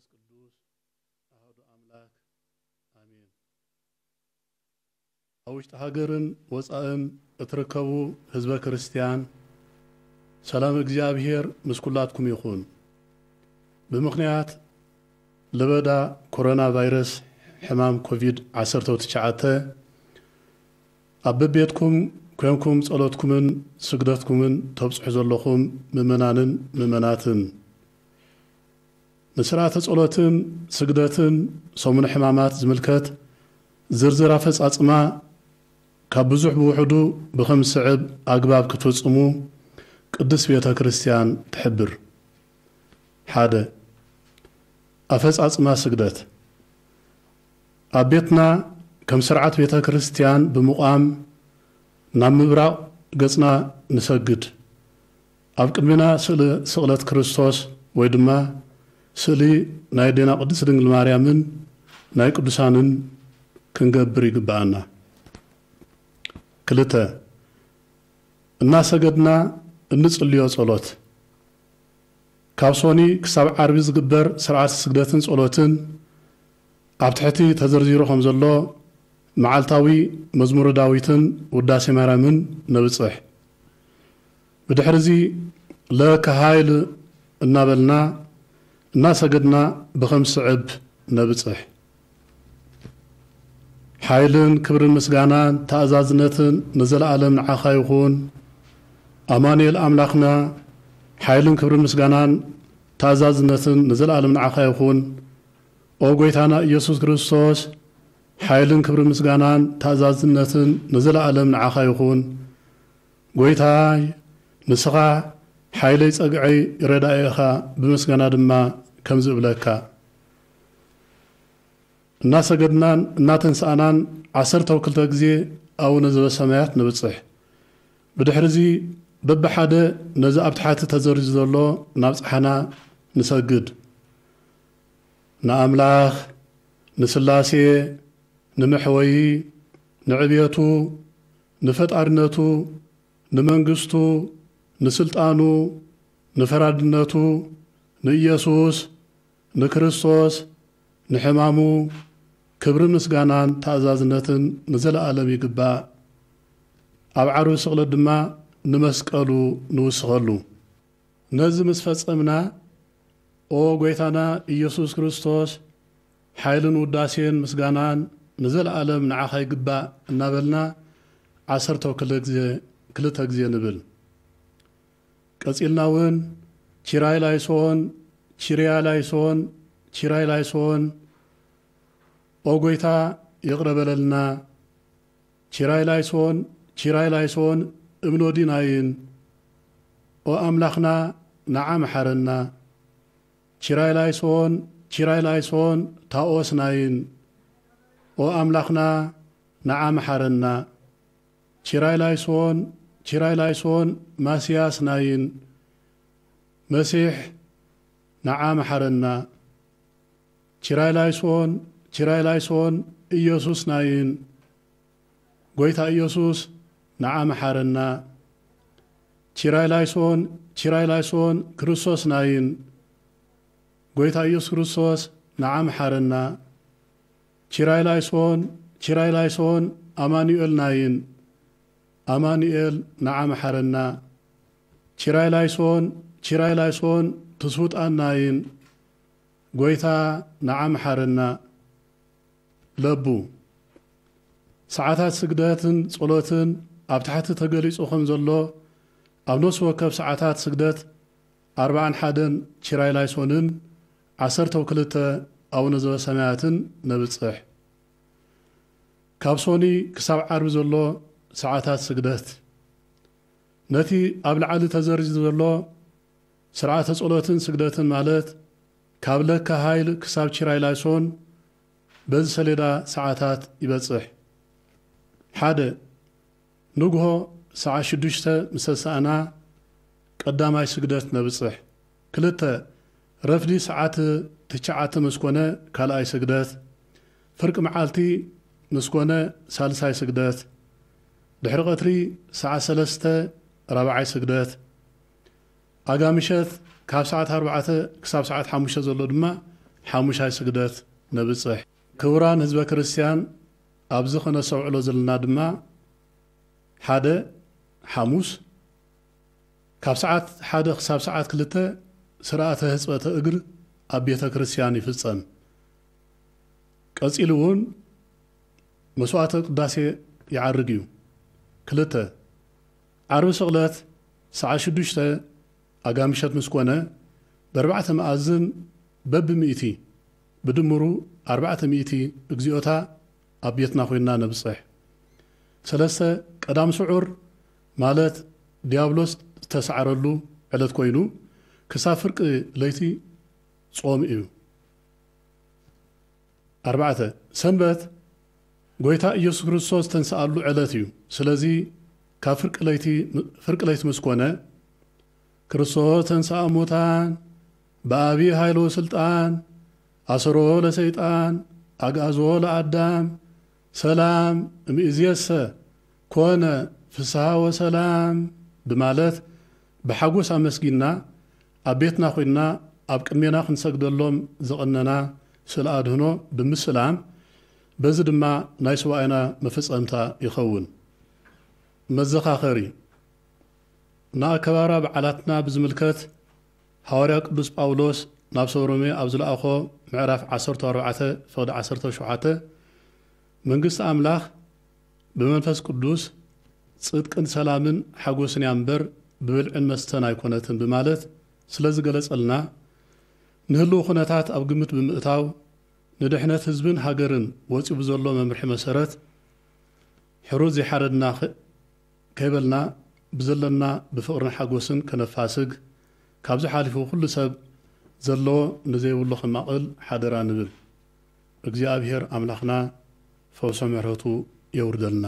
መንፈስ ቅዱስ አሐዱ አምላክ አሜን። አውሽት ሀገርን ወፃእን እትርከቡ ህዝበ ክርስቲያን ሰላም እግዚአብሔር ምስኩላትኩም ይኹን። በምክንያት ለበዳ ኮሮና ቫይረስ ሕማም ኮቪድ-19 አበቤትኩም ኮንኩም ጸሎትኩምን ስግደትኩምን ተብጽሑ ዘለኹም ምእመናንን ምእመናትን ንስርዓተ ጸሎትን ስግደትን ሰሙነ ሕማማት ዝምልከት ዝርዝር አፈጻጽማ ካብ ብዙሕ ብውሕዱ ብኸም ስዕብ አግባብ ክትፍጽሙ ቅዱስ ቤተ ክርስቲያን ትሕብር። ሓደ አፈጻጽማ ስግደት ኣብ ቤትና ከም ስርዓት ቤተ ክርስቲያን ብምቋም ናብ ምብራቕ ገጽና ንሰግድ። ኣብ ቅድሚና ስእሊ ስቕለት ክርስቶስ ወይ ድማ ስእሊ ናይ ዴና ቅድስት ድንግል ማርያምን ናይ ቅዱሳንን ክንገብር ይግባአና። ክልተ እናሰገድና እንጽልዮ ጸሎት ካብ ሶኒ ክሳብ ዓርቢ ዝግበር ስርዓት ስግደትን ጸሎትን ኣብ ትሕቲ ተዘርዚሩ ከም ዘሎ መዓልታዊ መዝሙረ ዳዊትን ውዳሴ ማርያምን ነብጽሕ። ብድሕሪዚ ለከ ሃይል እናበልና እናሰገድና ብኸም ስዕብ ነብጽሕ። ሓይልን ክብርን ምስጋናን ተኣዛዝነትን ንዘለዓለም ንዓኻ ይኹን። አማኑኤል አምላኽና ሓይልን ክብርን ምስጋናን ተኣዛዝነትን ንዘለዓለም ንዓኻ ይኹን። ኦ ጎይታና ኢየሱስ ክርስቶስ ሓይልን ክብርን ምስጋናን ተኣዛዝነትን ንዘለዓለም ንዓኻ ይኹን። ጎይታይ ንስኻ ሓይለይ ጸግዐይ ረዳኢኻ ብምስጋና ድማ ከም ዝብለካ እናሰገድናን እናተንስኣናን 12 ግዜ ኣቡነ ዘበሰማያት ንብጽሕ። ብድሕሪዚ በብሓደ ነዚ ኣብ ታሕቲ ተዘርዚሩ ዘሎ ናብ ጸሓና ንሰግድ። ንኣምላኽ ንስላሴ ንምሕወይ ንዕብየቱ ንፈጣሪነቱ ንመንግስቱ ንስልጣኑ ንፈራድነቱ ንኢየሱስ ንክርስቶስ ንሕማሙ ክብሪ ምስጋናን ተኣዛዝነትን ንዘለዓለም ይግባእ። ኣብ ዓርቢ ስቕለት ድማ ንመስቀሉ ንውስኸሉ። ነዚ ምስ ፈጸምና ኦ ጎይታና ኢየሱስ ክርስቶስ ሓይልን ውዳሴን ምስጋናን ንዘለዓለም ንዓኻ ይግባእ እናበልና 12 ግዜ ንብል። ቀጺልና እውን ቺራይ ላይሶን ቺርያ ላይሶን ቺራይ ላይሶን ኦ ጎይታ ይቕረበለልና። ቺራይ ላይሶን እምኖዲናይን ኦ አምላኽና ንዓ መሓረና። ቺራይ ላይሶን ታኦስናይን ኦ አምላኽና ንዓ መሓረና። ቺራይ ላይሶን ማስያስናይን መሲሕ ንዓ መሓረና። ቺራይ ላይሶን ኢየሱስናይን ጎይታ ኢየሱስ ንዓ መሓረና። ቺራይ ላይሶን ክርስቶስናይን ጎይታ ኢየሱስ ክርስቶስ ንዓ መሓረና። ቺራይ ላይሶን አማኑኤልናይን አማኑኤል ንዓ መሓረና። ቺራይ ላይሶን ትስውጣናይን ጎይታ ንዓ መሓረና። ለቡ ሰዓታት ስግደትን ጸሎትን ኣብ ታሕቲ ተገሊጹ ከም ዘሎ ኣብ ነፍሲ ወከፍ ሰዓታት ስግደት 41 ቺራይ ላይሶንን 12 ኣቡነ ዘበሰማያትን ነብጽሕ። ካብ ሶኒ ክሳብ ዓርቢ ዘሎ ሰዓታት ስግደት ነቲ ኣብ ላዕሊ ተዘርዚሩ ዘሎ ስርዓተ ጸሎትን ስግደትን ማለት ካብ ለከ ሃይል ክሳብ ቺራይ ላይሶን በዚ ሰሌዳ ሰዓታት ይበጽሕ። ሓደ ንግሆ ሰዓት 6 ምስ ተሰኣና ቀዳማይ ስግደት ነብጽሕ። 2 ረፍዲ ሰዓት 9 ምስ ኮነ ካልኣይ ስግደት። ፍርቂ መዓልቲ ምስ ኮነ ሳልሳይ ስግደት። ድሕሪ ቀትሪ ሰዓት 3 ራብዓይ ስግደት። ኣጋምሸት ካብ ሰዓት 4 ክሳብ ሰዓት 5 ዘሎ ድማ ሓሙሻይ ስግደት ነብፅሕ ክቡራን ህዝበ ክርስቲያን ኣብዚ ኸነሰውዕሎ ዘለና ድማ ሓደ ሓሙስ ካብ ሰዓት 1 ክሳብ ሰዓት 2 ስርዓተ ህፅበተ እግር ኣብ ቤተ ክርስቲያን ይፍጸም ቀፂሉ እውን መስዋዕተ ቅዳሴ ይዓርግ እዩ 2 ዓርቢ ስቕለት ሰዓት 6 ኣጋምሸት ምስ ኮነ ብ4 መኣዝን በብ100 ብድምሩ 400 እግዚኦታ ኣብ ቤትና ኮይና ነብፅሕ 3 ቀዳም ስዑር ማለት ዲያብሎስ ዝተሰዓረሉ ዕለት ኮይኑ ክሳብ ፍርቂ ለይቲ ጾም እዩ 4 ሰንበት ጎይታ ኢየሱስ ክርስቶስ ተንሰኣሉ ዕለት እዩ ስለዚ ካብ ፍርቂ ለይቲ ምስ ኮነ ክርስቶስ ተንሥአ እሙታን በዓብዪ ኃይሎ ስልጣን አሰሮ ለሰይጣን አግዓዞ ለአዳም ሰላም እምይእዜሰ ኮነ ፍስሐ ወሰላም በማለት በሐጎስ አመስጊና ኣብ ቤትና ኮይና ኣብ ቅድሜና ክንሰግደሎም ዘቐነና ስለ አድህኖ ብምስላም በዚ ድማ ናይ ሰብኣይና መፈጸምታ ይኸውን መዘኻኸሪ ንኣከባብራ በዓላትና ብዝምልከት ሐዋርያ ቅዱስ ጳውሎስ ናብ ሰብሮሜ ኣብ ዝለኣኾ ምዕራፍ 14 ፍቕዲ 17 መንግስቲ ኣምላኽ ብመንፈስ ቅዱስ ጽድቅን ሰላምን ሓጎስን እምበር ብብልዕን መስተን ኣይኮነትን በማለት ስለ ዝገለጸልና ንህልው ኩነታት ኣብ ግምት ብምእታው ንድሕነት ህዝብን ሃገርን ወፂኡ ዘሎ መምርሒ መሰረት ሕሩዝ ዘይሓረድና ከይበልና ብዘለና ብፍቕርን ሓጎስን ከነፋስግ ካብዚ ሓሊፉ ኩሉ ሰብ ዘለዎ ንዘይብሉ ኸማቕል ሓደራ ንብል እግዚአብሔር ኣምላኽና ፈውሶ ምሕረቱ የውርደልና